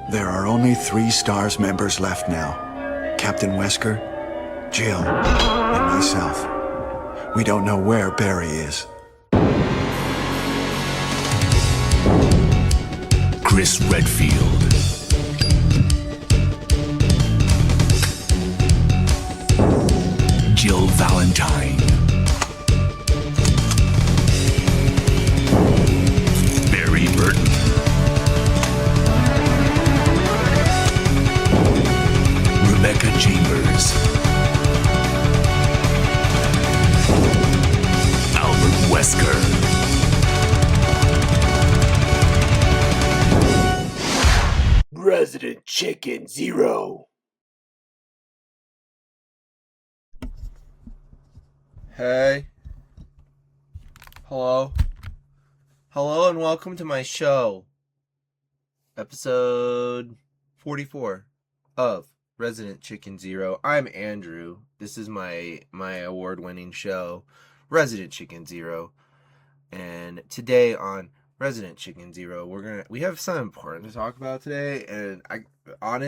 There are only 3 STARS members left now. Captain Wesker, Jill, and myself. We don't know where Barry is. Chris Redfield. Jill Valentine. Barry Burton. Rebecca Chambers. Albert Wesker. Resident Chicken Zero. Hey. Hello. Hello and welcome to my show. Episode 44 of Resident Chicken Zero. I'm Andrew. This is my award-winning show, Resident Chicken Zero. And today on Resident Chicken Zero, we have something important to talk about today, and I kind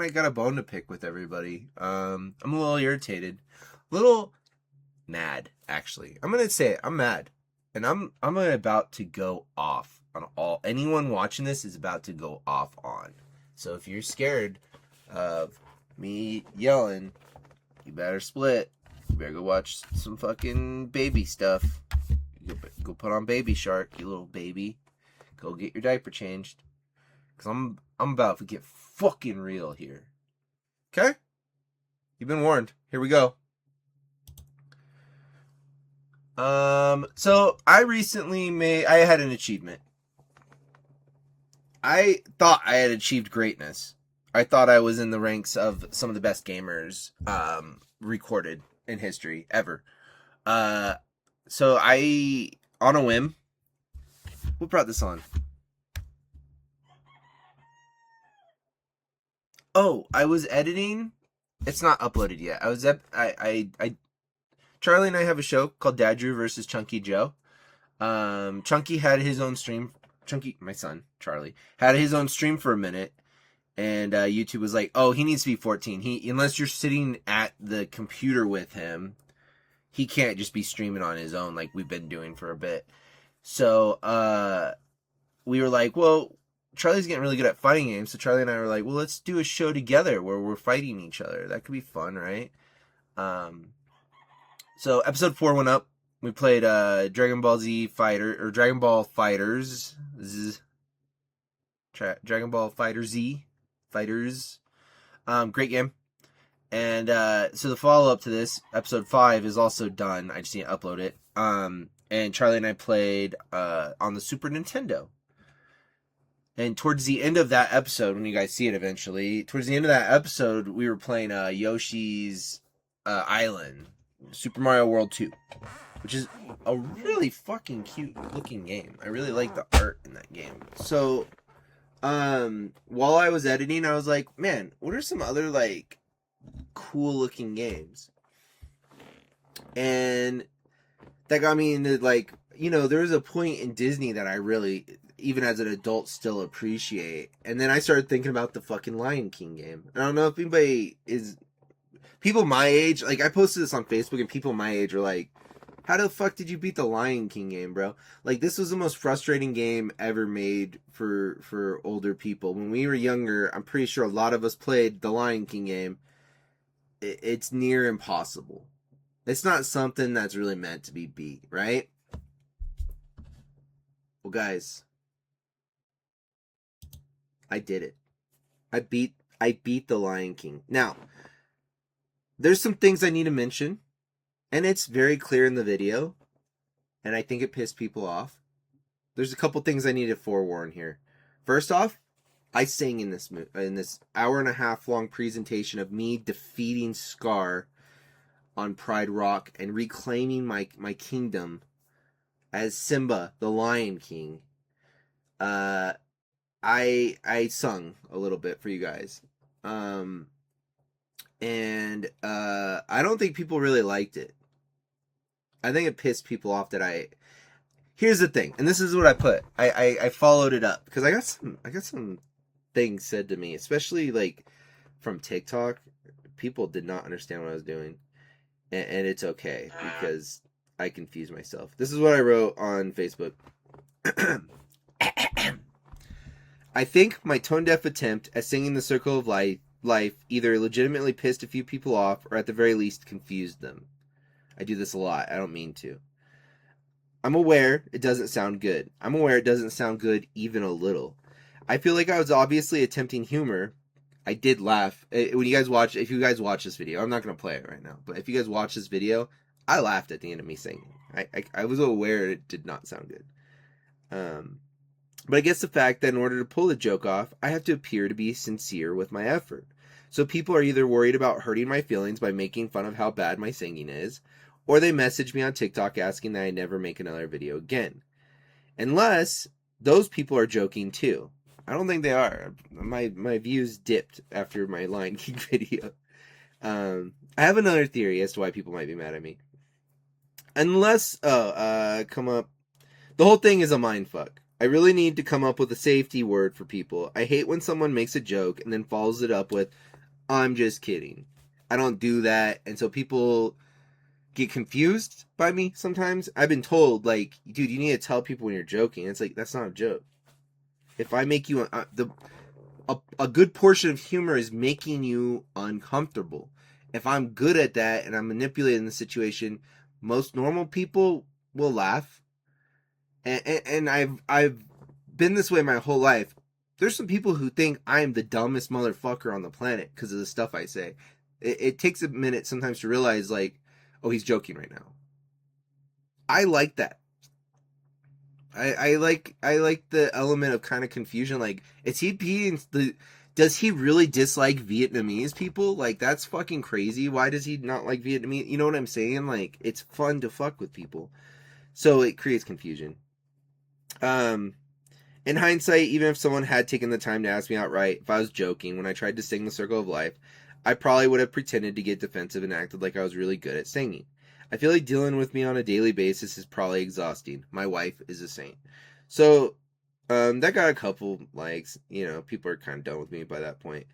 of got a bone to pick with everybody. I'm a little irritated, a little mad, actually. I'm gonna say it. I'm mad, and I'm about to go off on anyone watching this is about to go off on. So if you're scared of me yelling, you better split. You better go watch some fucking baby stuff. Go put on Baby Shark, you little baby. Go get your diaper changed. Because I'm about to get fucking real here. Okay? You've been warned. Here we go. So I recently I had an achievement. I thought I had achieved greatness. I thought I was in the ranks of some of the best gamers, recorded in history ever. So I, on a whim, what brought this on? Oh, I was editing. It's not uploaded yet. Charlie and I have a show called Dad Drew versus Chunky Joe. Chunky had his own stream. Chunky, my son, Charlie, had his own stream for a minute. And YouTube was like, oh, he needs to be 14. Unless you're sitting at the computer with him, he can't just be streaming on his own like we've been doing for a bit. So, we were like, well, Charlie's getting really good at fighting games. So Charlie and I were like, well, let's do a show together where we're fighting each other. That could be fun, right? So episode 4 went up. We played, Dragon Ball Z Fighter, or Dragon Ball Fighters. Dragon Ball Fighter Z. Fighters. Great game. And so the follow-up to this, episode 5, is also done. I just need to upload it. And Charlie and I played on the Super Nintendo. And towards the end of that episode, when you guys see it eventually, towards the end of that episode, we were playing Yoshi's Island, Super Mario World 2, which is a really fucking cute-looking game. I really like the art in that game. So, while I was editing, I was like, man, what are some other, like, cool looking games? And that got me into, like, there was a point in Disney that I really, even as an adult, still appreciate. And then I started thinking about the fucking Lion King game. I don't know if anybody people my age, like, I posted this on Facebook and people my age were like, how the fuck did you beat the Lion King game, bro? Like, this was the most frustrating game ever made for older people. When we were younger, I'm pretty sure a lot of us played the Lion King game. It's near impossible. It's not something that's really meant to be beat, right? Well, guys, I did it. I beat the Lion King. Now, there's some things I need to mention, and it's very clear in the video, and I think it pissed people off. There's a couple things I need to forewarn here. First off, I sang in this hour and a half long presentation of me defeating Scar on Pride Rock and reclaiming my kingdom as Simba, the Lion King. I sung a little bit for you guys. And I don't think people really liked it. I think it pissed people off that here's the thing, and this is what I put. I followed it up because I got some things said to me, especially like from TikTok. People did not understand what I was doing, and it's okay because I confuse myself. This is what I wrote on Facebook. I think my tone-deaf attempt at singing the Circle of Life either legitimately pissed a few people off or at the very least confused them. I do this a lot. I don't mean to. I'm aware it doesn't sound good. I'm aware it doesn't sound good even a little. I feel like I was obviously attempting humor. I did laugh. When you guys watch, if you guys watch this video, I'm not going to play it right now, but if you guys watch this video, I laughed at the end of me singing. I was aware it did not sound good. But I guess the fact that in order to pull the joke off, I have to appear to be sincere with my effort. So people are either worried about hurting my feelings by making fun of how bad my singing is, or they message me on TikTok asking that I never make another video again. Unless those people are joking too. I don't think they are. My views dipped after my Lion King video. I have another theory as to why people might be mad at me. Unless, come up. The whole thing is a mindfuck. I really need to come up with a safety word for people. I hate when someone makes a joke and then follows it up with, I'm just kidding. I don't do that. And so people get confused by me sometimes. I've been told, like, dude, you need to tell people when you're joking. It's like, that's not a joke. If I make you, a good portion of humor is making you uncomfortable. If I'm good at that and I'm manipulating the situation, most normal people will laugh. And I've been this way my whole life. There's some people who think I'm the dumbest motherfucker on the planet because of the stuff I say. It takes a minute sometimes to realize, like, oh, he's joking right now. I like that. I like the element of kind of confusion. Like, does he really dislike Vietnamese people? Like, that's fucking crazy. Why does he not like Vietnamese? You know what I'm saying? Like, it's fun to fuck with people. So it creates confusion. In hindsight, even if someone had taken the time to ask me outright if I was joking when I tried to sing the Circle of Life, I probably would have pretended to get defensive and acted like I was really good at singing. I feel like dealing with me on a daily basis is probably exhausting. My wife is a saint. So, that got a couple likes. You know, people are kind of done with me by that point.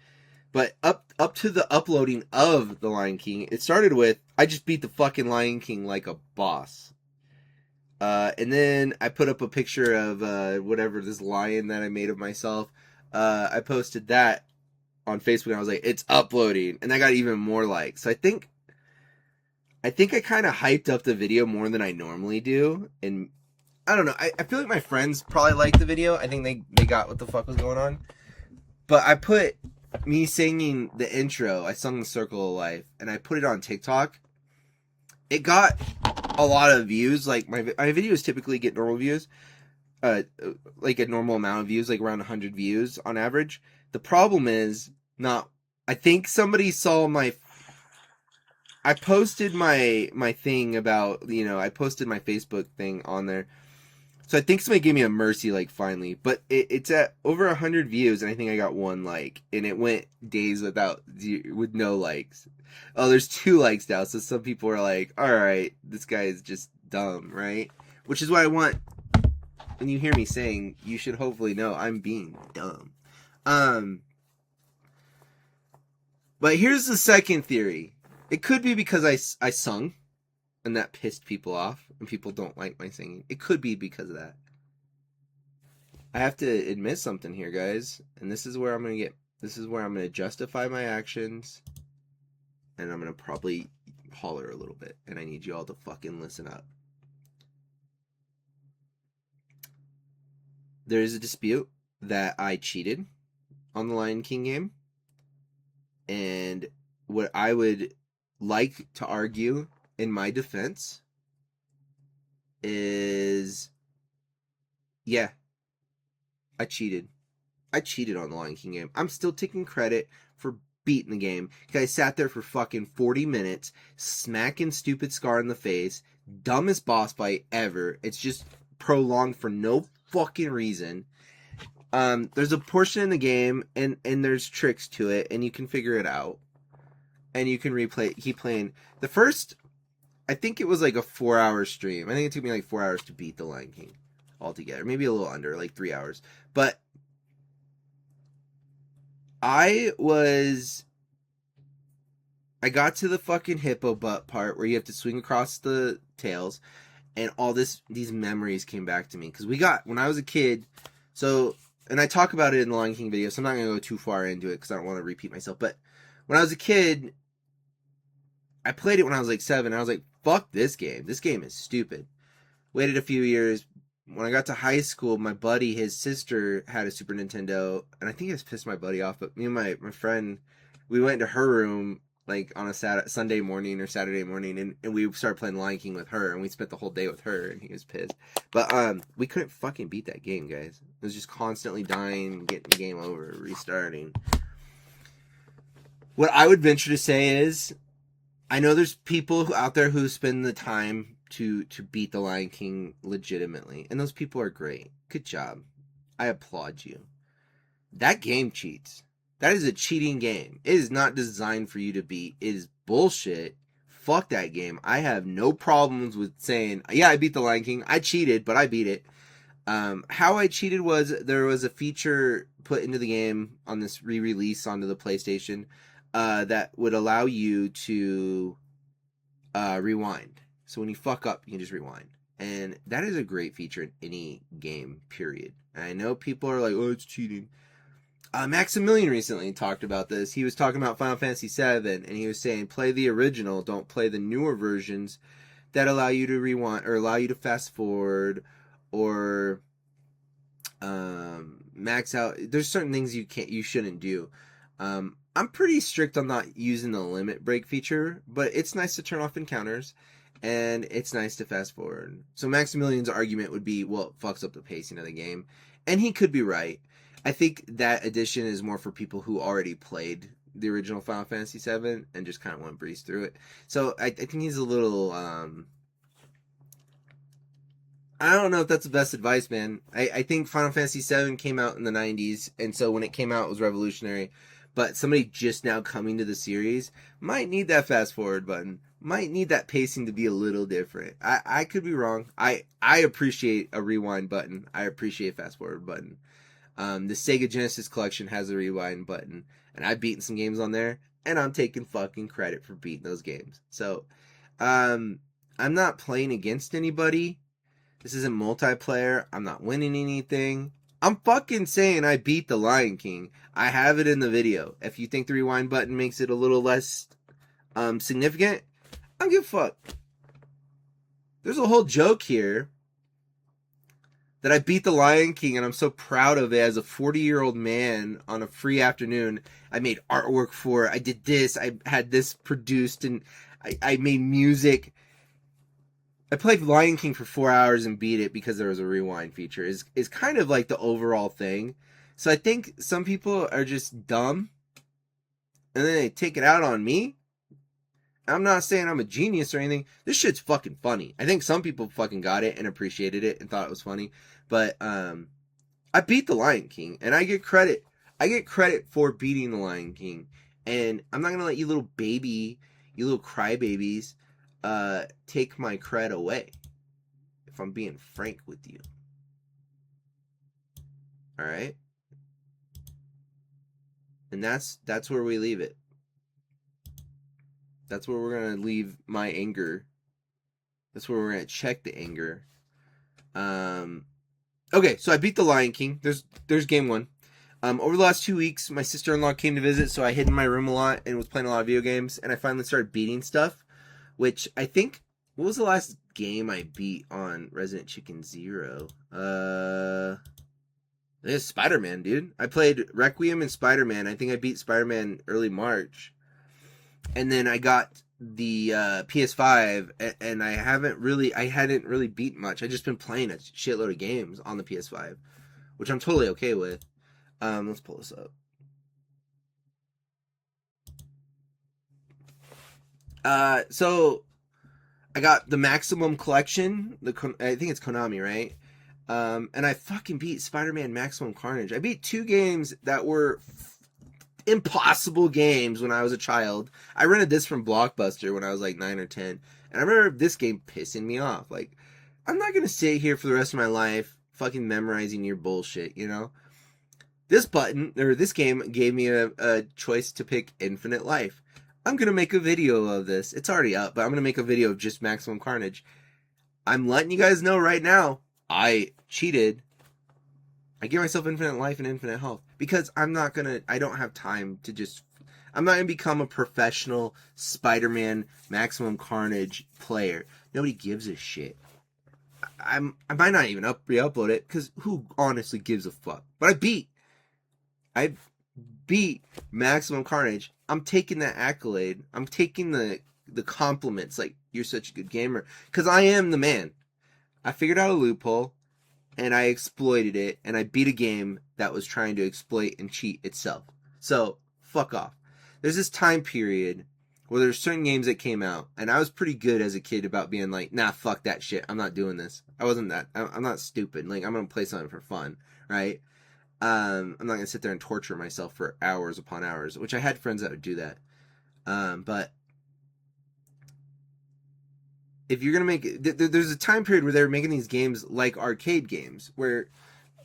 But up to the uploading of The Lion King, it started with, I just beat the fucking Lion King like a boss. And then I put up a picture of whatever, this lion that I made of myself. I posted that on Facebook and I was like, it's uploading. And I got even more likes. So I think I kind of hyped up the video more than I normally do. And I don't know. I feel like my friends probably liked the video. I think they got what the fuck was going on. But I put me singing the intro. I sung the Circle of Life. And I put it on TikTok. It got a lot of views. Like, my videos typically get normal views. Like a normal amount of views. Like around 100 views on average. The problem is not... I think somebody saw my... I posted my thing about, you know, I posted my Facebook thing on there. So I think somebody gave me a mercy, like, finally. But it's at over 100 views, and I think I got 1 like. And it went days with no likes. Oh, there's 2 likes now, so some people are like, alright, this guy is just dumb, right? Which is what I want. When you hear me saying, you should hopefully know I'm being dumb. But here's the second theory. It could be because I sung, and that pissed people off, and people don't like my singing. It could be because of that. I have to admit something here, guys, and this is where I'm gonna justify my actions, and I'm gonna probably holler a little bit, and I need you all to fucking listen up. There is a dispute that I cheated on the Lion King game, and what I would like to argue in my defense is, yeah, I cheated. I cheated on the Lion King game. I'm still taking credit for beating the game. Because I sat there for fucking 40 minutes, smacking stupid Scar in the face, dumbest boss fight ever. It's just prolonged for no fucking reason. There's a portion in the game, and there's tricks to it, and you can figure it out. And you can keep playing. The first, I think it was like a 4-hour stream. I think it took me like 4 hours to beat the Lion King altogether. Maybe a little under, like 3 hours. But I got to the fucking hippo butt part where you have to swing across the tails, and all these memories came back to me because when I was a kid. So, and I talk about it in the Lion King video, so I'm not gonna go too far into it because I don't want to repeat myself. But when I was a kid, I played it when I was like 7. And I was like, "Fuck this game! This game is stupid." Waited a few years. When I got to high school, my buddy, his sister had a Super Nintendo, and I think it pissed my buddy off. But me and my friend, we went into her room like on a Sunday morning or Saturday morning, and we started playing Lion King with her, and we spent the whole day with her, and he was pissed. But we couldn't fucking beat that game, guys. It was just constantly dying, getting the game over, restarting. What I would venture to say is, I know there's people out there who spend the time to beat the Lion King legitimately, and those people are great. Good job. I applaud you. That game cheats. That is a cheating game. It is not designed for you to beat. It is bullshit. Fuck that game. I have no problems with saying, yeah, I beat the Lion King. I cheated, but I beat it. How I cheated was there was a feature put into the game on this re-release onto the PlayStation that would allow you to rewind. So when you fuck up, you can just rewind. And that is a great feature in any game, period. And I know people are like, oh, it's cheating. Maximilian recently talked about this. He was talking about Final Fantasy VII, and he was saying, play the original, don't play the newer versions that allow you to rewind, or allow you to fast forward, or max out. There's certain things you shouldn't do. I'm pretty strict on not using the limit break feature, but it's nice to turn off encounters, and it's nice to fast forward. So Maximilian's argument would be, well, it fucks up the pacing of the game, and he could be right. I think that edition is more for people who already played the original Final Fantasy VII and just kind of want to breeze through it. So I think he's a little, I don't know if that's the best advice, man. I think Final Fantasy VII came out in the 90s, and so when it came out, it was revolutionary. But somebody just now coming to the series might need that fast forward button, might need that pacing to be a little different. I could be wrong. I appreciate a rewind button. I appreciate a fast forward button. The Sega Genesis collection has a rewind button, and I've beaten some games on there, and I'm taking fucking credit for beating those games. So, I'm not playing against anybody. This isn't multiplayer. I'm not winning anything. I'm fucking saying I beat the Lion King. I have it in the video. If you think the rewind button makes it a little less significant, I don't give a fuck. There's a whole joke here that I beat the Lion King, and I'm so proud of it as a 40-year-old man on a free afternoon. I made artwork for it. I did this. I had this produced, and I made music. I played Lion King for 4 hours and beat it because there was a rewind feature. Is kind of like the overall thing. So I think some people are just dumb, and then they take it out on me. I'm not saying I'm a genius or anything. This shit's fucking funny. I think some people fucking got it and appreciated it and thought it was funny. But I beat the Lion King, and I get credit. I get credit for beating the Lion King. And I'm not gonna let you little crybabies, take my cred away. If I'm being frank with you. Alright? And that's where we leave it. That's where we're going to leave my anger. That's where we're going to check the anger. Okay, so I beat the Lion King. There's game 1. Over the last 2 weeks, my sister-in-law came to visit, so I hid in my room a lot and was playing a lot of video games, and I finally started beating stuff, which I think, what was the last game I beat on Resident Chicken Zero? It's Spider-Man, dude. I played Requiem and Spider-Man. I think I beat Spider-Man early March. And then I got the PS5, and I hadn't really beat much. I just been playing a shitload of games on the PS5, which I'm totally okay with. Let's pull this up. So I got the Maximum Collection. I think it's Konami, right? And I fucking beat Spider-Man Maximum Carnage. I beat 2 games that were impossible games when I was a child. I rented this from Blockbuster when I was like 9 or 10. And I remember this game pissing me off. Like, I'm not going to sit here for the rest of my life fucking memorizing your bullshit, you know? This button, or this game, gave me a choice to pick Infinite Life. I'm going to make a video of this. It's already up, but I'm going to make a video of just Maximum Carnage. I'm letting you guys know right now, I cheated. I gave myself infinite life and infinite health because I don't have time to just, I'm not going to become a professional Spider-Man Maximum Carnage player. Nobody gives a shit. I might not even re-upload it because who honestly gives a fuck? But I beat Maximum Carnage. I'm taking that accolade. I'm taking the compliments, like, you're such a good gamer, because I am the man. I figured out a loophole, and I exploited it, and I beat a game that was trying to exploit and cheat itself. So, fuck off. There's this time period where there's certain games that came out, and I was pretty good as a kid about being like, nah, fuck that shit, I'm not doing this. I'm not stupid, like, I'm gonna play something for fun, right? I'm not gonna sit there and torture myself for hours upon hours, which I had friends that would do that. But if you're gonna make, there's a time period where they're making these games like arcade games, where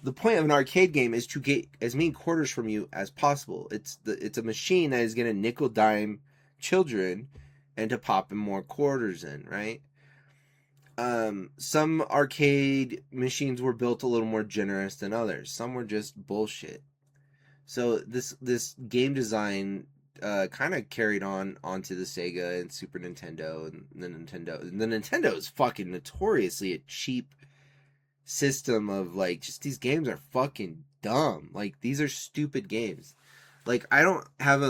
the point of an arcade game is to get as many quarters from you as possible. It's a machine that is gonna nickel dime children and to pop in more quarters in, right? Some arcade machines were built a little more generous than others. Some were just bullshit. So this game design kind of carried on onto the Sega and Super Nintendo and the Nintendo. The Nintendo is fucking notoriously a cheap system of, like, just these games are fucking dumb. Like, these are stupid games. Like, I don't have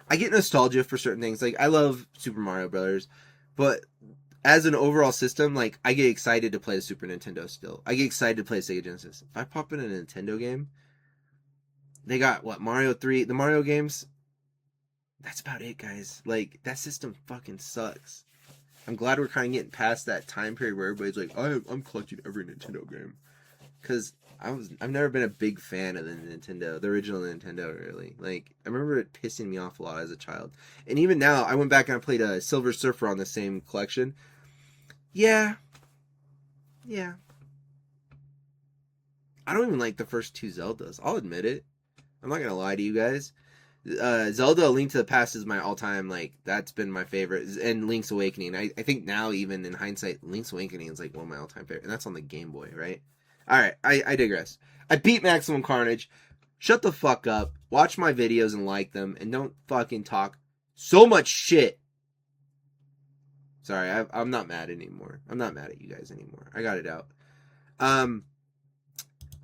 I get nostalgia for certain things. Like, I love Super Mario Brothers, but as an overall system, like, I get excited to play the Super Nintendo still. I get excited to play Sega Genesis. If I pop in a Nintendo game, they got, what, Mario 3, the Mario games? That's about it, guys. Like, that system fucking sucks. I'm glad we're kind of getting past that time period where everybody's like, I'm collecting every Nintendo game. Because I've never been a big fan of the original Nintendo, really. Like, I remember it pissing me off a lot as a child. And even now, I went back and I played a Silver Surfer on the same collection. Yeah. I don't even like the first two Zeldas. I'll admit it. I'm not gonna lie to you guys. Zelda: A Link to the Past is my all-time, like, that's been my favorite. And Link's Awakening. I think now, even in hindsight, Link's Awakening is like one of my all-time favorite. And that's on the Game Boy, right? Alright, I digress. I beat Maximum Carnage. Shut the fuck up. Watch my videos and like them. And don't fucking talk so much shit. Sorry, I'm not mad anymore. I'm not mad at you guys anymore. I got it out.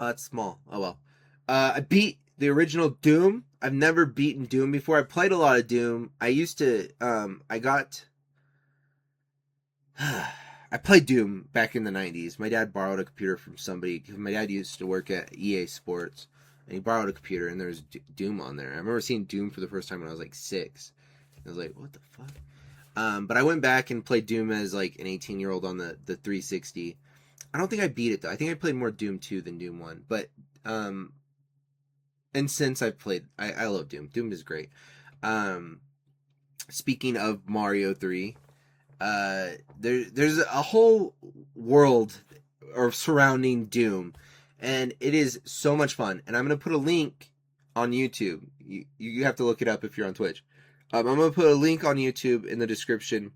It's small. Oh well. I beat the original Doom. I've never beaten Doom before. I played a lot of Doom. I used to, I played Doom back in the 90s. My dad borrowed a computer from somebody. My dad used to work at EA Sports, and he borrowed a computer, and there was Doom on there. I remember seeing Doom for the first time when I was like 6. I was like, what the fuck? But I went back and played Doom as like an 18-year-old on the 360. I don't think I beat it though. I think I played more Doom 2 than Doom 1. But and since I've played, I love Doom. Doom is great. Speaking of Mario 3, there's a whole world surrounding Doom, and it is so much fun. And I'm gonna put a link on YouTube. You have to look it up if you're on Twitch. I'm gonna put a link on YouTube in the description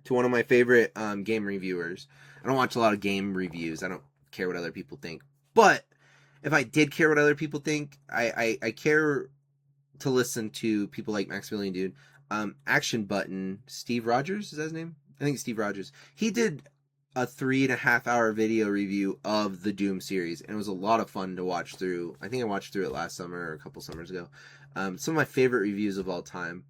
to one of my favorite game reviewers. I don't watch a lot of game reviews. I don't care what other people think. But if I did care what other people think, I care to listen to people like Maximilian Dude. Action Button, Steve Rogers, is that his name? I think it's Steve Rogers. He did a 3.5-hour video review of the Doom series, and it was a lot of fun to watch through. I think I watched through it last summer or a couple summers ago. Some of my favorite reviews of all time.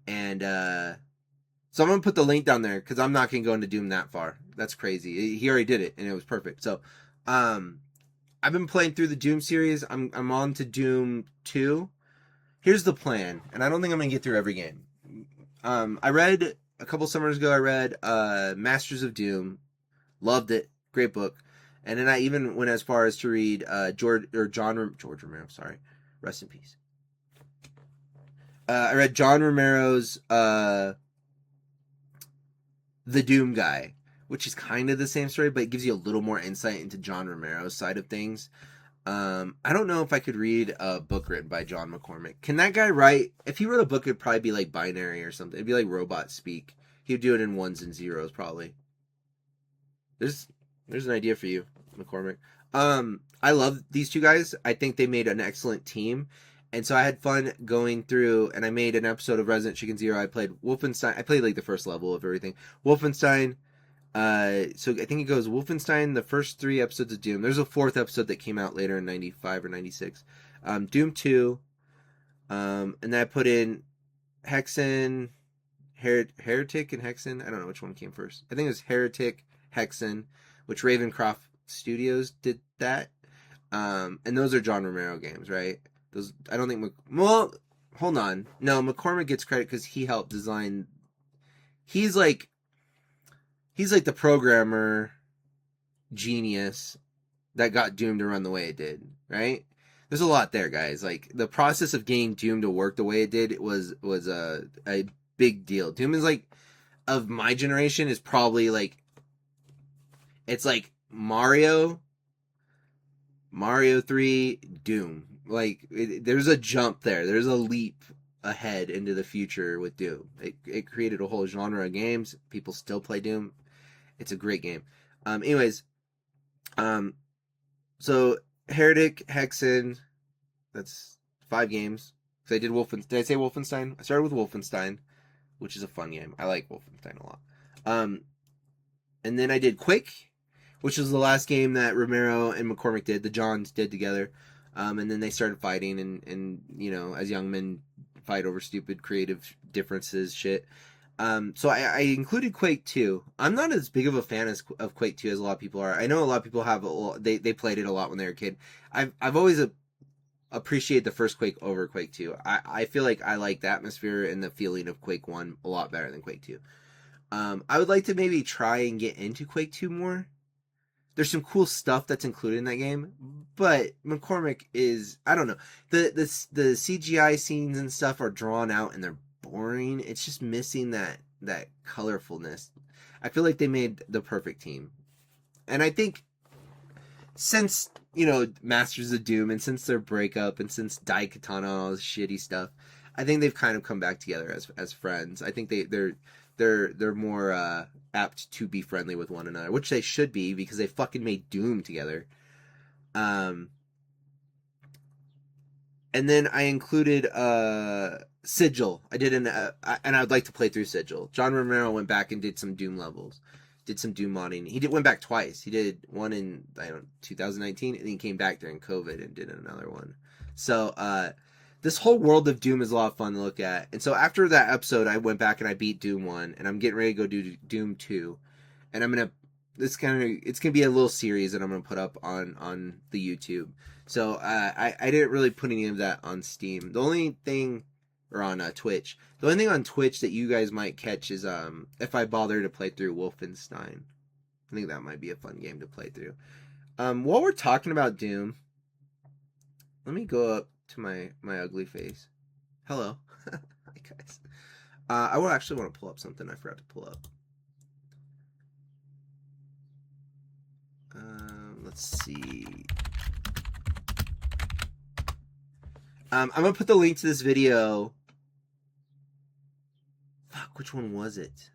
And so I'm going to put the link down there because I'm not going to go into Doom that far. That's crazy. He already did it, and it was perfect. So I've been playing through the Doom series. I'm on to Doom 2. Here's the plan, and I don't think I'm going to get through every game. I read, a couple summers ago, I read Masters of Doom. Loved it. Great book. And then I even went as far as to read George Romero, sorry. Rest in peace. I read John Romero's The Doom Guy, which is kind of the same story, but it gives you a little more insight into John Romero's side of things. I don't know if I could read a book written by John McCormick. Can that guy write? If he wrote a book, it'd probably be like binary or something. It'd be like robot speak. He'd do it in ones and zeros probably. There's an idea for you, McCormick. I love these two guys. I think they made an excellent team. And so I had fun going through, and I made an episode of Resident Chicken Zero. I played Wolfenstein. I played like the first level of everything. Wolfenstein. So I think it goes Wolfenstein, the first 3 episodes of Doom. There's a 4th episode that came out later in 95 or 96. Doom 2. And then I put in Hexen, Heretic and Hexen. I don't know which one came first. I think it was Heretic, Hexen, which Ravencroft Studios did that. And those are John Romero games, right? Those, I don't think, well, hold on. No, McCormick gets credit because he helped design. He's like the programmer genius that got Doom to run the way it did, right? There's a lot there, guys. Like, the process of getting Doom to work the way it did was a big deal. Doom is like, of my generation, is probably like, it's like Mario 3, Doom. Like, there's a jump there. There's a leap ahead into the future with Doom. It created a whole genre of games. People still play Doom. It's a great game. So Heretic, Hexen, that's 5 games. So I did Wolfenstein. Did I say Wolfenstein? I started with Wolfenstein, which is a fun game. I like Wolfenstein a lot. And then I did Quake, which was the last game that Romero and McCormick did. The Johns did together. And then they started fighting, and you know, as young men fight over stupid creative differences, shit. So I included Quake 2. I'm not as big of a fan of Quake 2 as a lot of people are. I know a lot of people have they played it a lot when they were a kid. I've always appreciated the first Quake over Quake 2. I feel like I like the atmosphere and the feeling of Quake 1 a lot better than Quake 2. I would like to maybe try and get into Quake 2 more. There's some cool stuff that's included in that game, but McCormick is, I don't know, the CGI scenes and stuff are drawn out and they're boring. It's just missing that colorfulness. I feel like they made the perfect team. And I think since, you know, Masters of Doom and since their breakup and since Daikatana and all this shitty stuff, I think they've kind of come back together as friends. I think they're more apt to be friendly with one another, which they should be because they fucking made Doom together. And then I included Sigil. I did and I would like to play through Sigil. John Romero went back and did some Doom levels, did some Doom modding. He went back twice. He did one in 2019, and he came back during COVID and did another one. So this whole world of Doom is a lot of fun to look at. And so after that episode, I went back and I beat Doom 1, and I'm getting ready to go do Doom 2. And it's gonna be a little series that I'm gonna put up on the YouTube. So I didn't really put any of that on Steam. The only thing, or on Twitch. The only thing on Twitch that you guys might catch is if I bother to play through Wolfenstein. I think that might be a fun game to play through. While we're talking about Doom, let me go up to my ugly face. Hello. Hi guys. I would actually want to pull up something I forgot to pull up. Let's see. I'm gonna put the link to this video. Fuck, which one was it?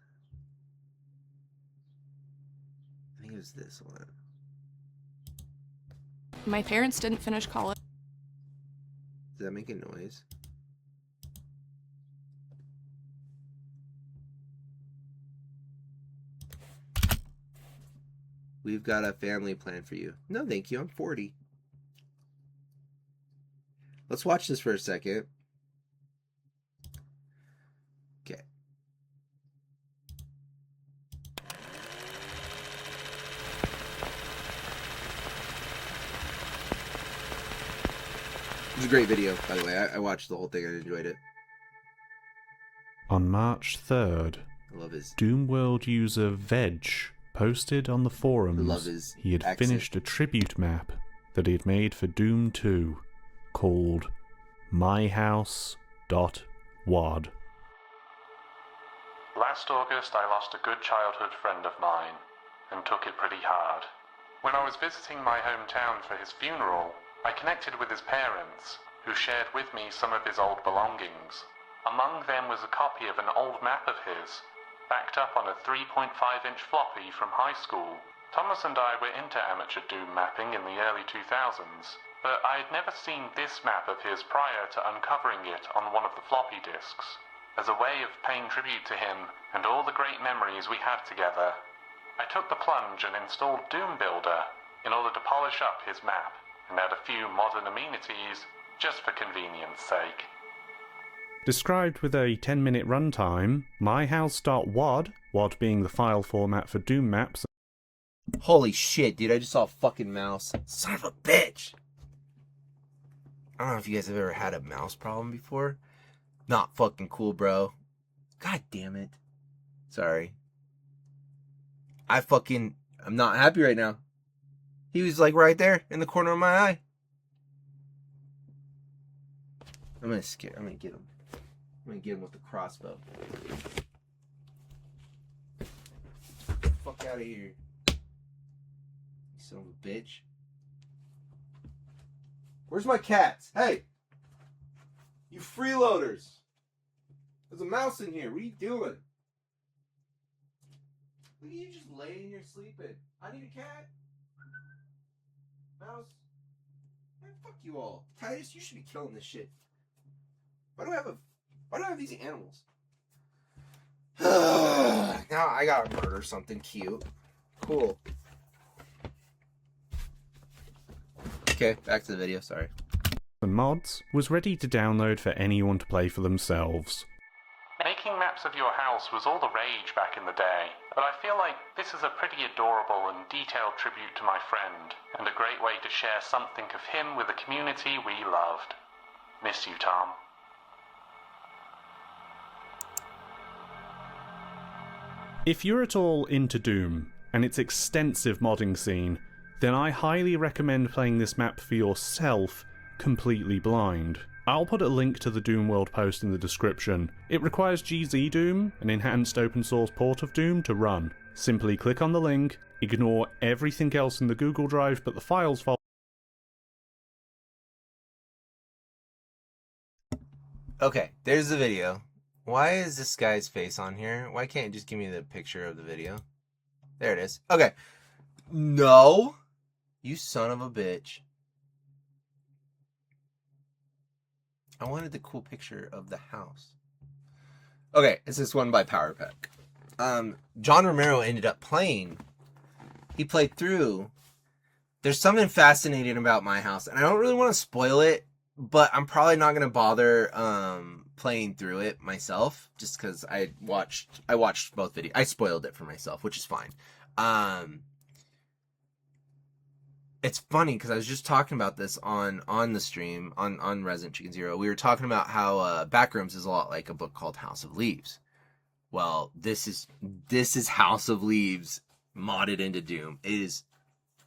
I think it was this one. My parents didn't finish college. Did that make a noise? We've got a family plan for you. No, thank you. I'm 40. Let's watch this for a second. Okay. It's a great video, by the way. I watched the whole thing and enjoyed it. On March 3rd, I love his Doomworld user Veg posted on the Love forums his he had accent. finished a tribute map that he had made for Doom 2 called myhouse.wad. Last August, I lost a good childhood friend of mine, and took it pretty hard. When I was visiting my hometown for his funeral, I connected with his parents, who shared with me some of his old belongings. Among them was a copy of an old map of his, backed up on a 3.5-inch floppy from high school. Thomas and I were into amateur Doom mapping in the early 2000s, but I had never seen this map of his prior to uncovering it on one of the floppy disks. As a way of paying tribute to him and all the great memories we had together, I took the plunge and installed Doom Builder in order to polish up his map and add a few modern amenities just for convenience sake. Described with a 10-minute runtime, myhouse.wad, WAD being the file format for Doom maps. Holy shit, dude, I just saw a fucking mouse. Son of a bitch! I don't know if you guys have ever had a mouse problem before. Not fucking cool, bro. God damn it. Sorry. I'm not happy right now. He was like right there in the corner of my eye. I'm gonna get him. I'm gonna get him with the crossbow. Get the fuck out of here. You son of a bitch. Where's my cats? Hey! You freeloaders! There's a mouse in here. What are you doing? Look at you just laying here sleeping. I need a cat. Mouse. Man, fuck you all. Titus, you should be killing this shit. Why do I have these animals? Now I gotta murder something cute. Cool. Okay, back to the video, sorry. And mods was ready to download for anyone to play for themselves. Making maps of your house was all the rage back in the day, but I feel like this is a pretty adorable and detailed tribute to my friend, and a great way to share something of him with the community we loved. Miss you, Tom. If you're at all into Doom and its extensive modding scene, then I highly recommend playing this map for yourself completely blind. I'll put a link to the Doom World post in the description. It requires GZ Doom, an enhanced open source port of Doom, to run. Simply click on the link, ignore everything else in the Google Drive but the files folder. Okay, there's the video. Why is this guy's face on here? Why can't you just give me the picture of the video? There it is. Okay. No! You son of a bitch. I wanted the cool picture of the house. Okay, it's this one by PowerPack. John Romero ended up playing. He played through. There's something fascinating about my house, and I don't really want to spoil it, but I'm probably not going to bother playing through it myself, just because I watched both videos. I spoiled it for myself, which is fine. It's funny because I was just talking about this on the stream on Resident Chicken Zero. We were talking about how Backrooms is a lot like a book called House of Leaves. Well, this is House of Leaves modded into Doom. It is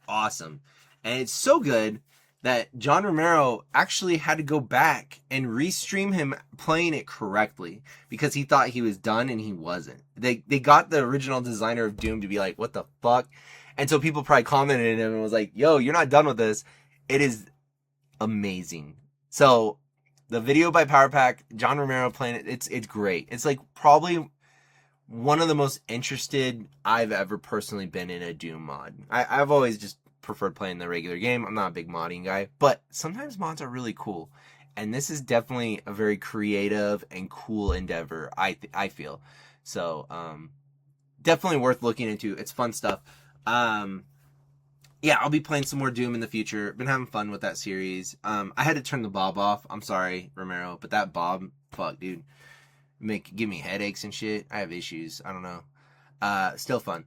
awesome, and it's so good that John Romero actually had to go back and restream him playing it correctly because he thought he was done and he wasn't. They got the original designer of Doom to be like, "What the fuck?" And so people probably commented on him and was like, "Yo, you're not done with this." It is amazing. So the video by PowerPack, John Romero playing it, it's great. It's like probably one of the most interested I've ever personally been in a Doom mod. I've always just preferred playing the regular game. I'm not a big modding guy, but sometimes mods are really cool. And this is definitely a very creative and cool endeavor, I feel. So, definitely worth looking into. It's fun stuff. Yeah, I'll be playing some more Doom in the future. Been having fun with that series. I had to turn the Bob off. I'm sorry, Romero, but that Bob, fuck, dude, give me headaches and shit. I have issues. I don't know. Still fun.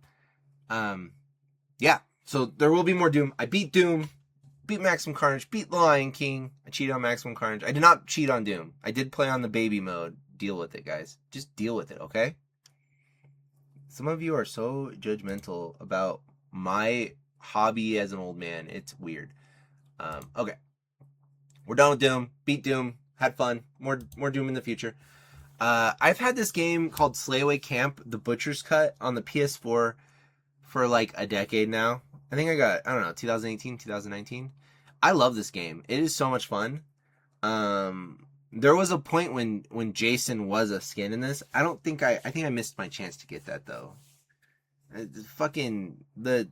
Yeah. So there will be more Doom. I beat Doom, beat Maximum Carnage, beat The Lion King. I cheated on Maximum Carnage. I did not cheat on Doom. I did play on the baby mode. Deal with it, guys. Just deal with it, okay? Some of you are so judgmental about my hobby as an old man. It's weird. Okay. We're done with Doom. Beat Doom. Had fun. More Doom in the future. I've had this game called Slayaway Camp, The Butcher's Cut, on the PS4 for like a decade now. I think I got, 2018, 2019. I love this game. It is so much fun. There was a point when Jason was a skin in this. I think I missed my chance to get that though. Fucking the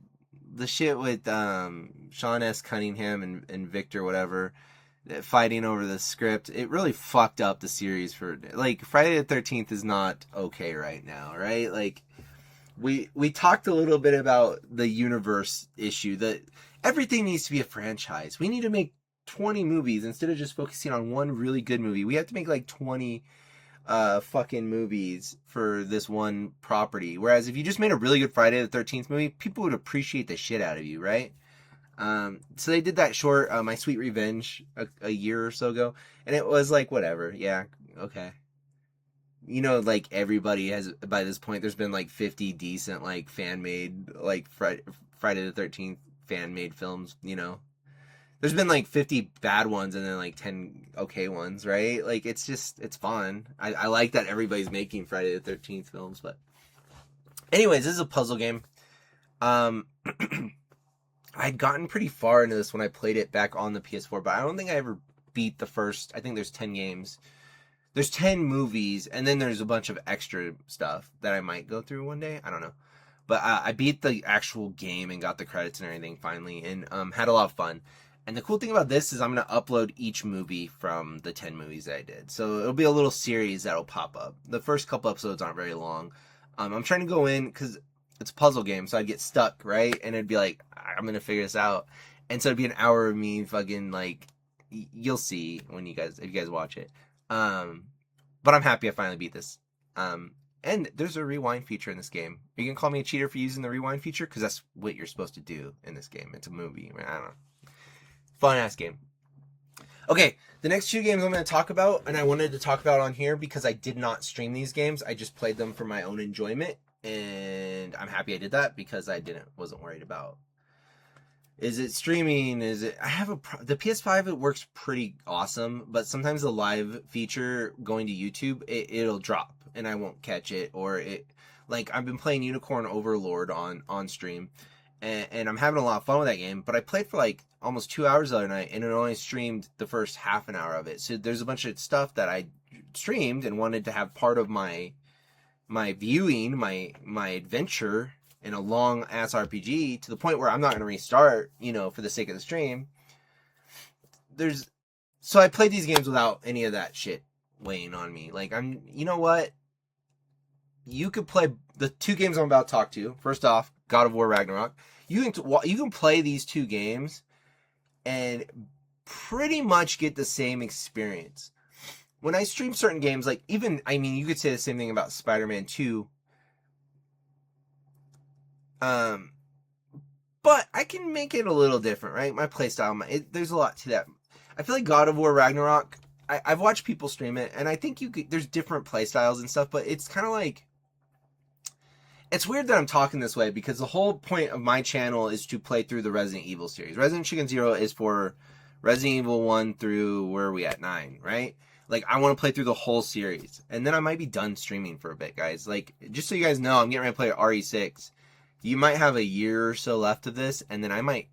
shit with Sean S. Cunningham and Victor whatever fighting over the script. It really fucked up the series for like Friday the 13th is not okay right now, right? Like we talked a little bit about the universe issue that everything needs to be a franchise. We need to make 20 movies instead of just focusing on one really good movie. We have to make like 20 fucking movies for this one property. Whereas if you just made a really good Friday the 13th movie, people would appreciate the shit out of you, right? So they did that short, My Sweet Revenge, a year or so ago, and it was like, whatever, yeah, okay. You know, like, everybody has, by this point, there's been like 50 decent, like, fan-made, like, Friday the 13th fan-made films, you know? There's been like 50 bad ones and then like 10 okay ones, right? Like, it's just, it's fun. I like that everybody's making Friday the 13th films, but anyways, this is a puzzle game. I'd gotten pretty far into this when I played it back on the PS4, but I don't think I ever beat the first, I think there's 10 games. There's 10 movies, and then there's a bunch of extra stuff that I might go through one day. I don't know. But I beat the actual game and got the credits and everything finally, and had a lot of fun. And the cool thing about this is I'm going to upload each movie from the 10 movies that I did. So it'll be a little series that'll pop up. The first couple episodes aren't very long. I'm trying to go in because it's a puzzle game, so I'd get stuck, right? And it'd be like, I'm going to figure this out. And so it'd be an hour of me fucking like, you'll see when if you guys watch it. But I'm happy I finally beat this. And there's a rewind feature in this game. Are you going to call me a cheater for using the rewind feature? Because that's what you're supposed to do in this game. It's a movie. I don't know. Fun-ass game. Okay, the next two games I'm going to talk about, and I wanted to talk about on here because I did not stream these games. I just played them for my own enjoyment, and I'm happy I did that because I wasn't worried about, is it streaming, the PS5, it works pretty awesome, but sometimes the live feature going to YouTube, it'll drop, and I won't catch it, or like, I've been playing Unicorn Overlord on stream, and I'm having a lot of fun with that game, but I played for like almost 2 hours the other night, and it only streamed the first half an hour of it. So there's a bunch of stuff that I streamed and wanted to have part of my viewing, my adventure in a long ass RPG, to the point where I'm not going to restart, for the sake of the stream. So I played these games without any of that shit weighing on me. Like, you know what? You could play the two games I'm about to talk to. First off, God of War Ragnarok. You can play these two games and pretty much get the same experience. When I stream certain games, like you could say the same thing about Spider-Man 2. But I can make it a little different, right? My playstyle, there's a lot to that. I feel like God of War Ragnarok, I've watched people stream it, and I think there's different playstyles and stuff, but it's kind of like, it's weird that I'm talking this way because the whole point of my channel is to play through the Resident Evil series. Resident Chicken Zero is for Resident Evil 1 through, where are we at, 9, right? Like, I want to play through the whole series. And then I might be done streaming for a bit, guys. Like, just so you guys know, I'm getting ready to play RE6. You might have a year or so left of this, and then I might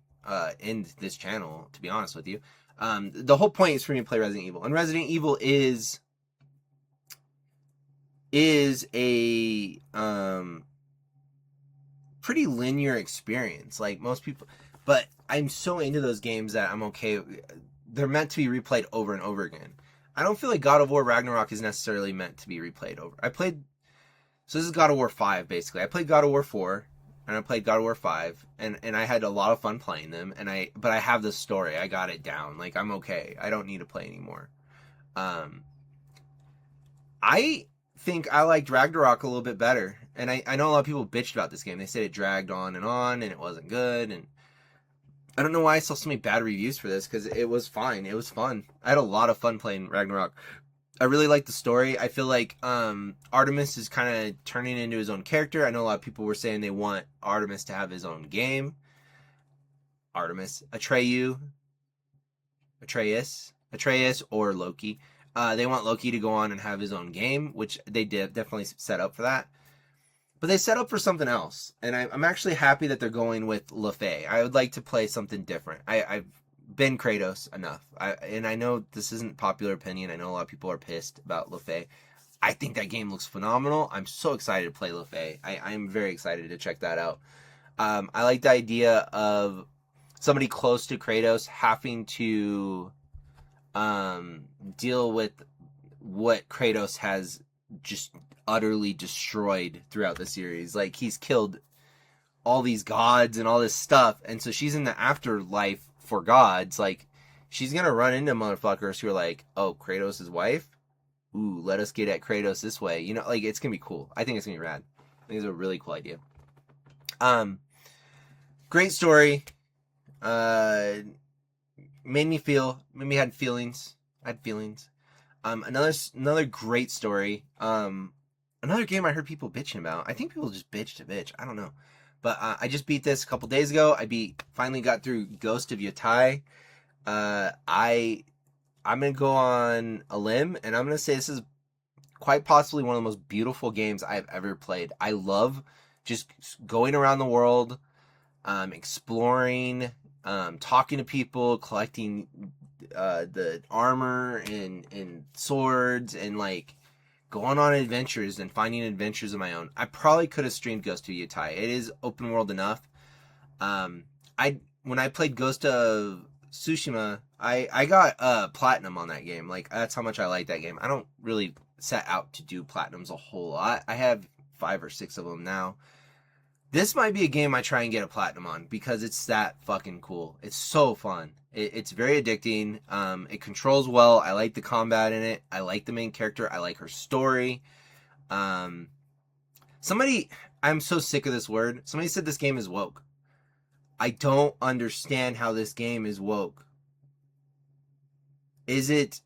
end this channel, to be honest with you. The whole point is for me to play Resident Evil. And Resident Evil is a pretty linear experience, like most people, but I'm so into those games that I'm okay. They're meant to be replayed over and over again. I don't feel like God of War Ragnarok is necessarily meant to be replayed over. So this is God of War 5, basically. I played God of War 4, and I played God of War 5, and I had a lot of fun playing them, but I have the story. I got it down. Like, I'm okay. I don't need to play anymore. I think I liked Ragnarok a little bit better. And I know a lot of people bitched about this game. They said it dragged on, and it wasn't good. And I don't know why I saw so many bad reviews for this, because it was fine. It was fun. I had a lot of fun playing Ragnarok. I really like the story. I feel like Artemis is kind of turning into his own character. I know a lot of people were saying they want Artemis to have his own game. Atreus, or Loki. They want Loki to go on and have his own game, which they did definitely set up for that. But they set up for something else, and I'm actually happy that they're going with LeFay. I would like to play something different. I've been Kratos enough. And I know this isn't popular opinion. I know a lot of people are pissed about Lefay. I think that game looks phenomenal. I'm so excited to play Lefay. I'm very excited to check that out. I like the idea of somebody close to Kratos having to deal with what Kratos has just utterly destroyed throughout the series. Like, he's killed all these gods and all this stuff, and so she's in the afterlife for gods. Like, she's gonna run into motherfuckers who are like, oh, Kratos' wife? Ooh, let us get at Kratos this way. You know, like, it's gonna be cool. I think it's gonna be rad. I think it's a really cool idea. Great story. Made me had feelings. I had feelings. Another great story. Another game I heard people bitching about. I think people just bitch to bitch. I don't know. But I just beat this a couple days ago. Finally got through Ghost of Yotei. I'm going to go on a limb, and I'm going to say this is quite possibly one of the most beautiful games I've ever played. I love just going around the world, exploring, talking to people, collecting the armor and swords, and like going on adventures and finding adventures of my own. I probably could have streamed Ghost of Yotei. It is open world enough. When I played Ghost of Tsushima, I got platinum on that game. Like, that's how much I like that game. I don't really set out to do platinums a whole lot. I have 5 or 6 of them now. This might be a game I try and get a platinum on because it's that fucking cool. It's so fun. It's very addicting. It controls well. I like the combat in it. I like the main character. I like her story. I'm so sick of this word. Somebody said this game is woke. I don't understand how this game is woke. Is it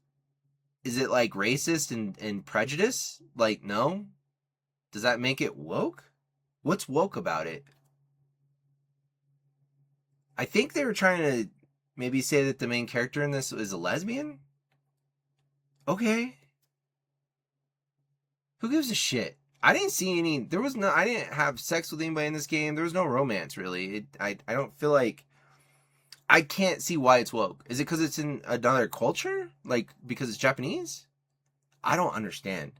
like racist and prejudice? Like, no? Does that make it woke? What's woke about it? I think they were trying to maybe say that the main character in this is a lesbian? Okay. Who gives a shit? I didn't see any, I didn't have sex with anybody in this game. There was no romance, really. I don't feel like, I can't see why it's woke. Is it because it's in another culture? Like, because it's Japanese? I don't understand.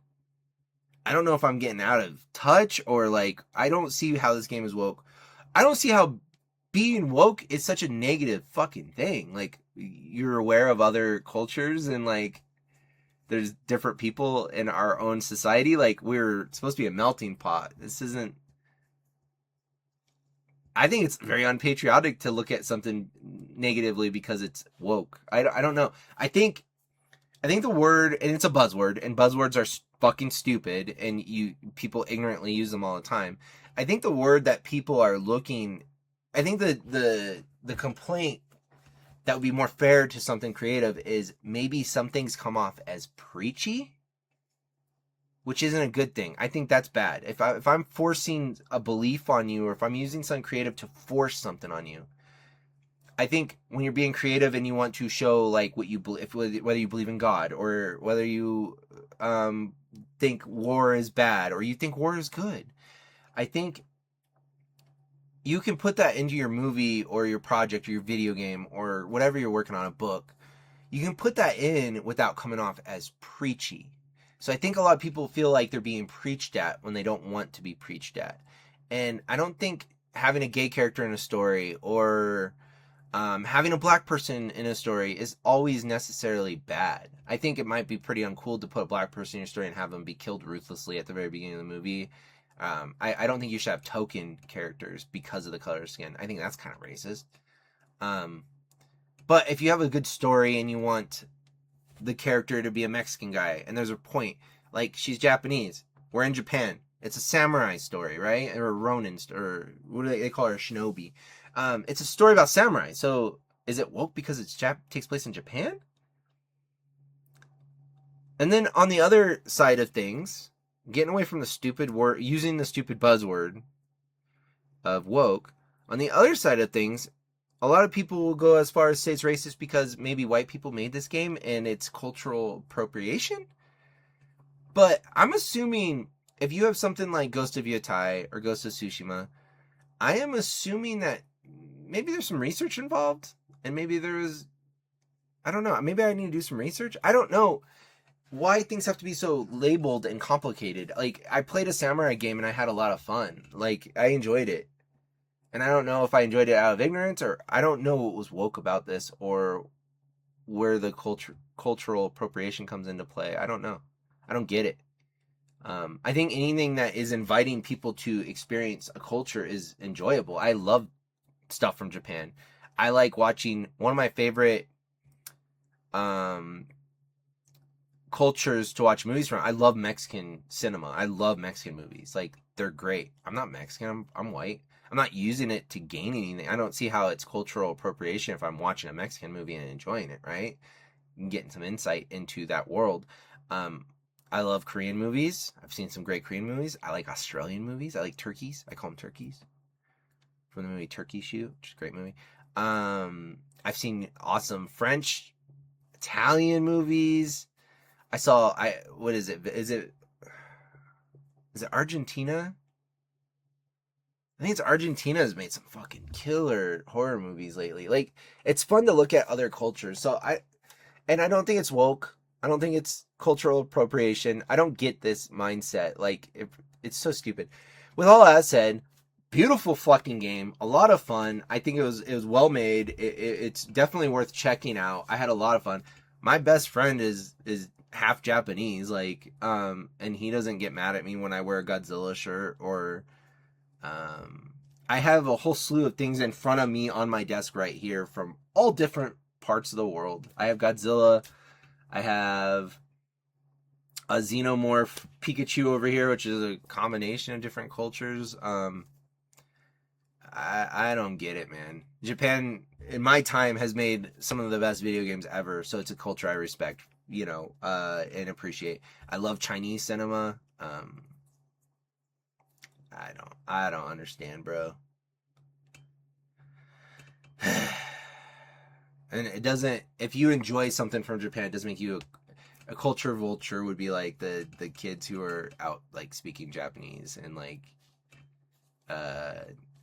I don't know if I'm getting out of touch or like, I don't see how this game is woke. I don't see how being woke is such a negative fucking thing. Like, you're aware of other cultures and like, there's different people in our own society. Like, we're supposed to be a melting pot. This isn't... I think it's very unpatriotic to look at something negatively because it's woke. I don't know. I think the word, and it's a buzzword, and buzzwords are fucking stupid, and people ignorantly use them all the time. I think the word that people are looking... I think the complaint that would be more fair to something creative is maybe some things come off as preachy, which isn't a good thing. I think that's bad. If I'm forcing a belief on you, or if I'm using something creative to force something on you, I think when you're being creative and you want to show like what you believe, whether you believe in God or whether you think war is bad or you think war is good, I think you can put that into your movie or your project or your video game or whatever you're working on, a book. You can put that in without coming off as preachy. So I think a lot of people feel like they're being preached at when they don't want to be preached at. And I don't think having a gay character in a story or having a black person in a story is always necessarily bad. I think it might be pretty uncool to put a black person in your story and have them be killed ruthlessly at the very beginning of the movie. I don't think you should have token characters because of the color of skin. I think that's kind of racist. But if you have a good story and you want the character to be a Mexican guy, and there's a point, like, she's Japanese, we're in Japan, it's a samurai story, right? Or a Ronin, or what do they call her, a shinobi. It's a story about samurai, so is it woke because it takes place in Japan? And then on the other side of things, getting away from the stupid word, using the stupid buzzword of woke, on the other side of things, a lot of people will go as far as say it's racist because maybe white people made this game and it's cultural appropriation. But I'm assuming if you have something like Ghost of Yotei or Ghost of Tsushima, I am assuming that maybe there's some research involved and maybe there was I don't know. Maybe I need to do some research. I don't know why things have to be so labeled and complicated. Like, I played a samurai game and I had a lot of fun. Like, I enjoyed it. And I don't know if I enjoyed it out of ignorance, or I don't know what was woke about this, or where the cultural appropriation comes into play. I don't know. I don't get it. I think anything that is inviting people to experience a culture is enjoyable. I love stuff from Japan. I like watching one of my favorite cultures to watch movies from. I love Mexican cinema. I love Mexican movies. Like, they're great. I'm not Mexican. I'm white. I'm not using it to gain anything. I don't see how it's cultural appropriation if I'm watching a Mexican movie and enjoying it, right? And getting some insight into that world. I love Korean movies. I've seen some great Korean movies. I like Australian movies. I like turkeys. I call them turkeys. From the movie Turkey Shoot, which is a great movie. I've seen awesome French, Italian movies. What is it? Is it Argentina? I think it's Argentina has made some fucking killer horror movies lately. Like, it's fun to look at other cultures. I don't think it's woke. I don't think it's cultural appropriation. I don't get this mindset. Like, it's so stupid. With all that said, beautiful fucking game. A lot of fun. I think it was well made. It's definitely worth checking out. I had a lot of fun. My best friend is half Japanese, like, and he doesn't get mad at me when I wear a Godzilla shirt, or I have a whole slew of things in front of me on my desk right here from all different parts of the world. I have Godzilla. I have a Xenomorph Pikachu over here, which is a combination of different cultures. I don't get it, man. Japan, in my time, has made some of the best video games ever, so it's a culture I respect, and appreciate. I love Chinese cinema. I don't understand, bro. And it doesn't, if you enjoy something from Japan, it doesn't make you a culture vulture. Would be like the kids who are out, like, speaking Japanese and, like,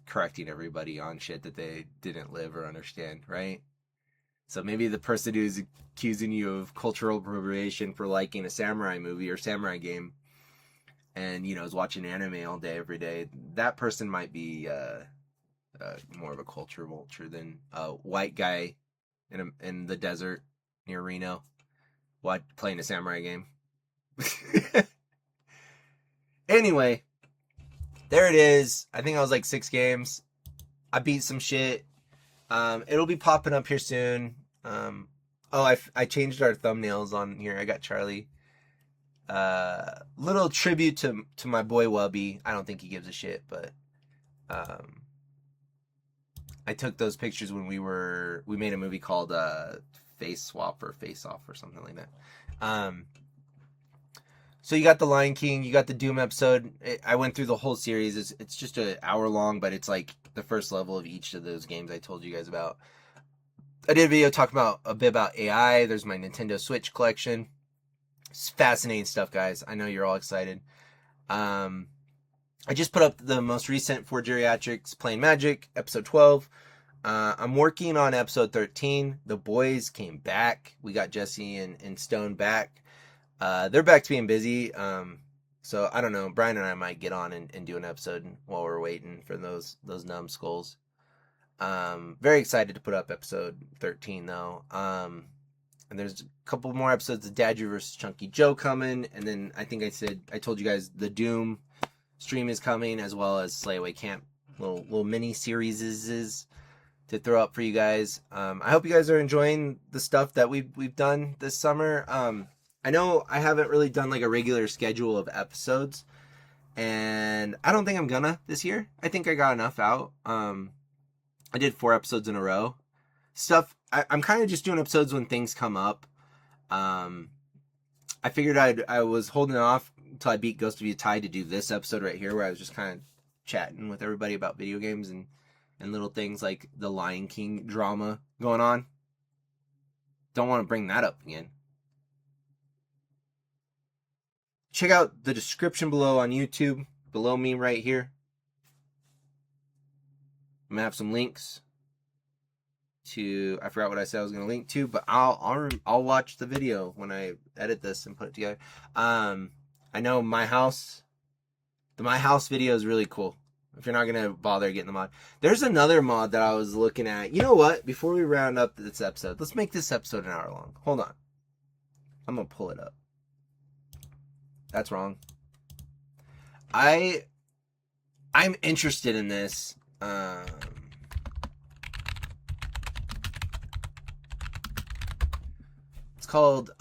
correcting everybody on shit that they didn't live or understand, right? So maybe the person who's accusing you of cultural appropriation for liking a samurai movie or samurai game and, is watching anime all day, every day, that person might be more of a culture vulture than a white guy in the desert near Reno playing a samurai game. Anyway, there it is. I think I was like 6 games. I beat some shit. It'll be popping up here soon. I changed our thumbnails on here. I got Charlie. Little tribute to my boy Wubby. I don't think he gives a shit, but I took those pictures when we made a movie called Face Swap or Face Off or something like that. So you got the Lion King, you got the Doom episode. I went through the whole series. It's just an hour long, but it's like the first level of each of those games I told you guys about. I did a video talking about a bit about AI. There's my Nintendo Switch collection. It's fascinating stuff, guys. I know you're all excited. I just put up the most recent For Geriatrics Playing Magic, episode 12. I'm working on episode 13. The boys came back. We got Jesse and Stone back. They're back to being busy. So I don't know. Brian and I might get on and do an episode while we're waiting for those numbskulls. Very excited to put up episode 13 though. And there's a couple more episodes of Dadger vs. Chunky Joe coming, and then I think I told you guys the Doom stream is coming, as well as Slayaway Camp little mini series to throw up for you guys. I hope you guys are enjoying the stuff that we've done this summer. I know I haven't really done like a regular schedule of episodes, and I don't think I'm gonna this year. I think I got enough out. I did 4 episodes in a row. I'm kind of just doing episodes when things come up. I figured I was holding off until I beat Ghost of Yutai to do this episode right here, where I was just kind of chatting with everybody about video games and little things like the Lion King drama going on. Don't want to bring that up again. Check out the description below on YouTube, below me right here. I'm going to have some links. to, I forgot what I said I was going to link to, but I'll watch the video when I edit this and put it together. I know the My House video is really cool. If you're not going to bother getting the mod. There's another mod that I was looking at. You know what? Before we round up this episode, let's make this episode an hour long. Hold on. I'm going to pull it up. That's wrong. I'm interested in this. It's called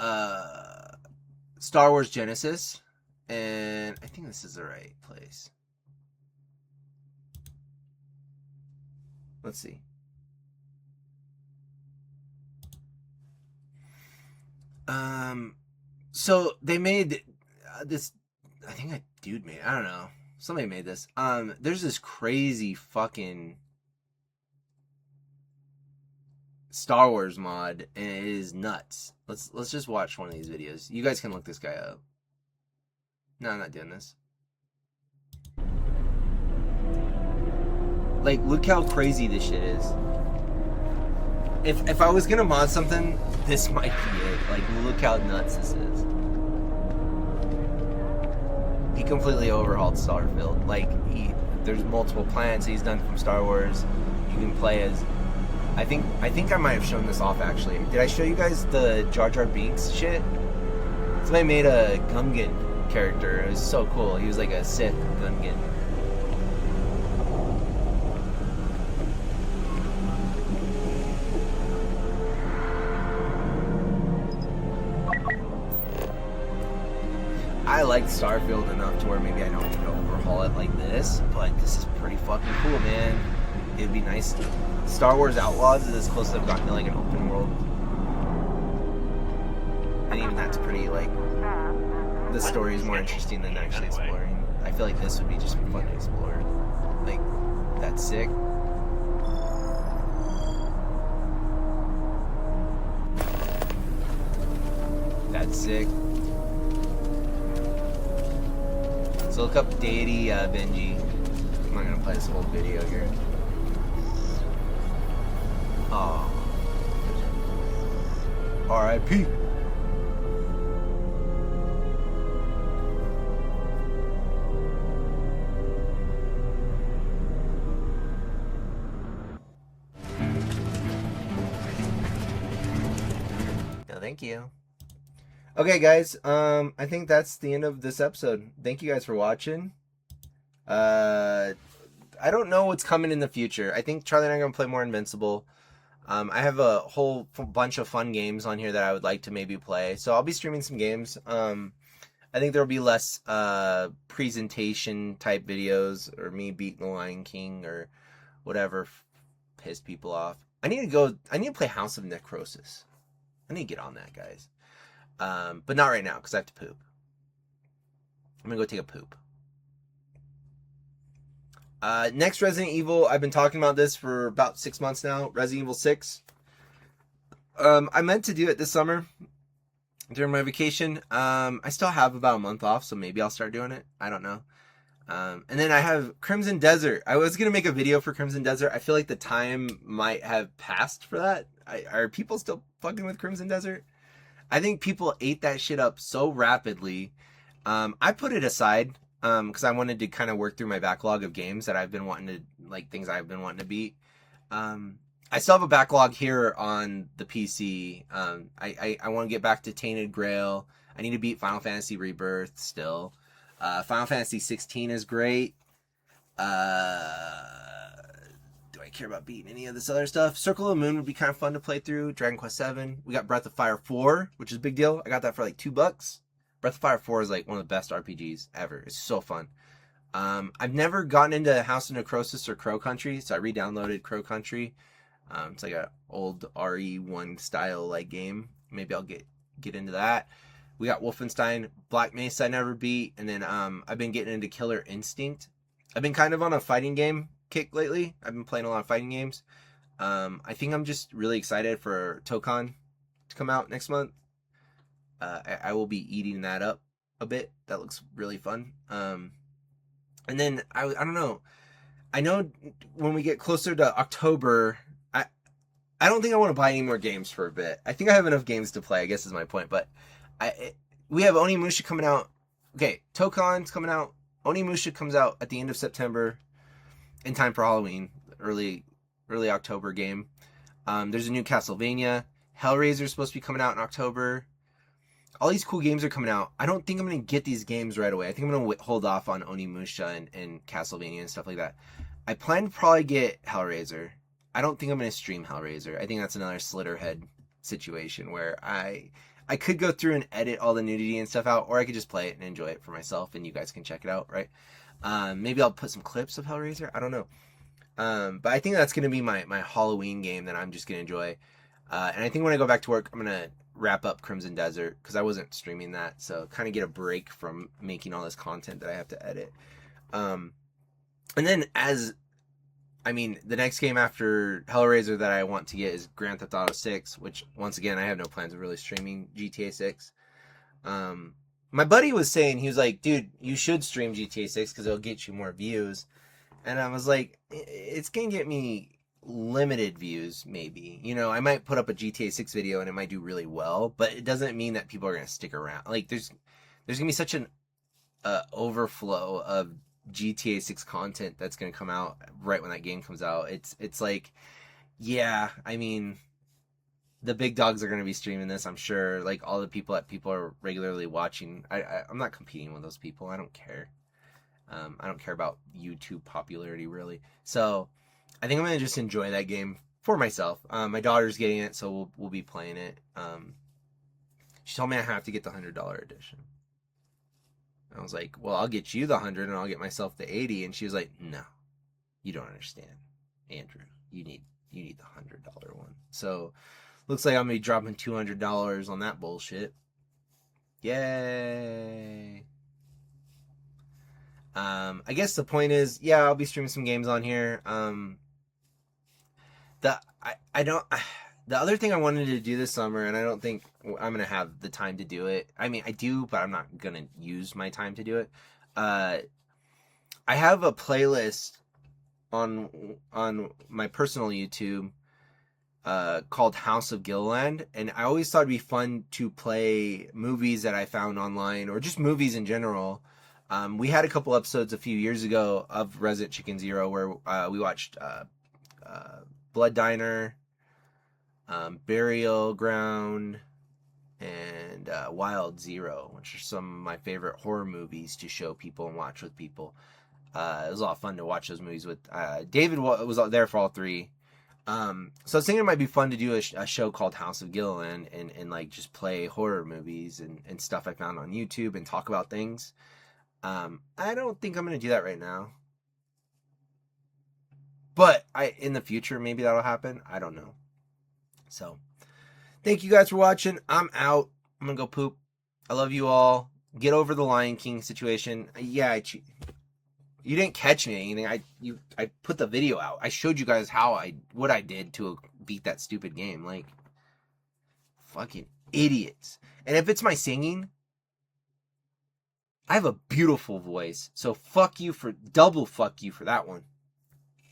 Star Wars Genesis. And I think this is the right place. Let's see. So they made this. I think a dude made. I don't know. Somebody made this. There's this crazy fucking Star Wars mod, and it is nuts. Let's just watch one of these videos. You guys can look this guy up. No, I'm not doing this. Like, look how crazy this shit is. If I was gonna mod something, this might be it. Like, look how nuts this is. He completely overhauled Starfield. Like, there's multiple planets he's done from Star Wars. You can play as. I think I might have shown this off actually. Did I show you guys the Jar Jar Binks shit? Somebody made a Gungan character. It was so cool. He was like a Sith Gungan. I like Starfield enough to where maybe I don't need to overhaul it like this, but this is pretty fucking cool, man. It'd be nice. Star Wars Outlaws is as close as I've gotten to like an open world. And even that's pretty, like, the story is more interesting than actually exploring. I feel like this would be just fun to explore. Like, that's sick. That's sick. So look up Deity Benji. I'm not gonna play this whole video here. Oh. R.I.P. No, thank you. Okay, guys, I think that's the end of this episode. Thank you guys for watching. I don't know what's coming in the future. I think Charlie and I are going to play more Invincible. I have a whole bunch of fun games on here that I would like to maybe play. So I'll be streaming some games. I think there will be less presentation type videos or me beating the Lion King or whatever pissed people off. I need to play House of Necrosis. I need to get on that, guys. But not right now, because I have to poop. I'm gonna go take a poop. Next Resident Evil, I've been talking about this for about 6 months now. Resident Evil 6. I meant to do it this summer during my vacation. I still have about a month off, so maybe I'll start doing it. I don't know. And then I have Crimson Desert. I was gonna make a video for Crimson Desert. I feel like the time might have passed for that. Are people still fucking with Crimson Desert? I think people ate that shit up so rapidly. I put it aside because I wanted to kind of work through my backlog of games that I've been wanting to, like, things I've been wanting to beat. I still have a backlog here on the PC. I want to get back to Tainted Grail. I need to beat Final Fantasy Rebirth still. Final Fantasy 16 is great. Do I care about beating any of this other stuff? Circle of the Moon would be kind of fun to play through. Dragon Quest 7. We got Breath of Fire 4, which is a big deal. I got that for like $2. Breath of Fire 4 is like one of the best RPGs ever. It's so fun. I've never gotten into House of Necrosis or Crow Country, so I re-downloaded Crow Country. It's like an old RE1 style like game. Maybe I'll get into that. We got Wolfenstein, Black Mesa I never beat, and then I've been getting into Killer Instinct. I've been kind of on a fighting game kick lately. I've been playing a lot of fighting games. I think I'm just really excited for Tokon to come out next month. I will be eating that up a bit. That looks really fun. And then I don't know. I know when we get closer to October, I don't think I want to buy any more games for a bit. I think I have enough games to play, I guess is my point. But we have Onimusha coming out. Okay, Tokon's coming out. Onimusha comes out at the end of September in time for Halloween, early October game. There's a new Castlevania. Hellraiser's supposed to be coming out in October. All these cool games are coming out. I don't think I'm going to get these games right away. I think I'm going to hold off on Onimusha and Castlevania and stuff like that. I plan to probably get Hellraiser. I don't think I'm going to stream Hellraiser. I think that's another Slitterhead situation where I could go through and edit all the nudity and stuff out, or I could just play it and enjoy it for myself, and you guys can check it out, right? Maybe I'll put some clips of Hellraiser. I don't know. But I think that's going to be my Halloween game that I'm just going to enjoy. And I think when I go back to work, I'm going to wrap up Crimson Desert, because I wasn't streaming that, so kind of get a break from making all this content that I have to edit. And then the next game after Hellraiser that I want to get is Grand Theft Auto 6, which, once again, I have no plans of really streaming GTA 6. My buddy was saying, he was like, dude, you should stream GTA 6 because it'll get you more views. And I was like, it's going to get me limited views, maybe. You know, I might put up a GTA 6 video and it might do really well, but it doesn't mean that people are going to stick around. Like, there's going to be such an overflow of GTA 6 content that's going to come out right when that game comes out. It's like, yeah, I mean, the big dogs are going to be streaming this, I'm sure. Like, all the people that people are regularly watching. I'm not competing with those people. I don't care. I don't care about YouTube popularity, really. So I think I'm going to just enjoy that game for myself. My daughter's getting it, so we'll be playing it. She told me I have to get the $100 edition. I was like, well, I'll get you the 100 and I'll get myself the 80. And she was like, no, you don't understand, Andrew. You need the $100 one. So looks like I'm going to be dropping $200 on that bullshit. Yay. I guess the point is, yeah, I'll be streaming some games on here. The other thing I wanted to do this summer, and I don't think I'm going to have the time to do it. I mean, I do, but I'm not going to use my time to do it. I have a playlist on my personal YouTube called House of Gilliland, and I always thought it'd be fun to play movies that I found online, or just movies in general. We had a couple episodes a few years ago of Resident Chicken Zero where we watched Blood Diner, Burial Ground, and Wild Zero, which are some of my favorite horror movies to show people and watch with people. It was a lot of fun to watch those movies with. David was there for all three. So I was thinking it might be fun to do a show called House of Gilliland and like just play horror movies and stuff I found on YouTube and talk about things. I don't think I'm going to do that right now. But in the future, maybe that'll happen. I don't know. So, thank you guys for watching. I'm out. I'm going to go poop. I love you all. Get over the Lion King situation. Yeah, you didn't catch me or anything. I put the video out. I showed you guys what I did to beat that stupid game. Like, fucking idiots. And if it's my singing, I have a beautiful voice. So double fuck you for that one,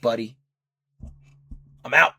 buddy. I'm out.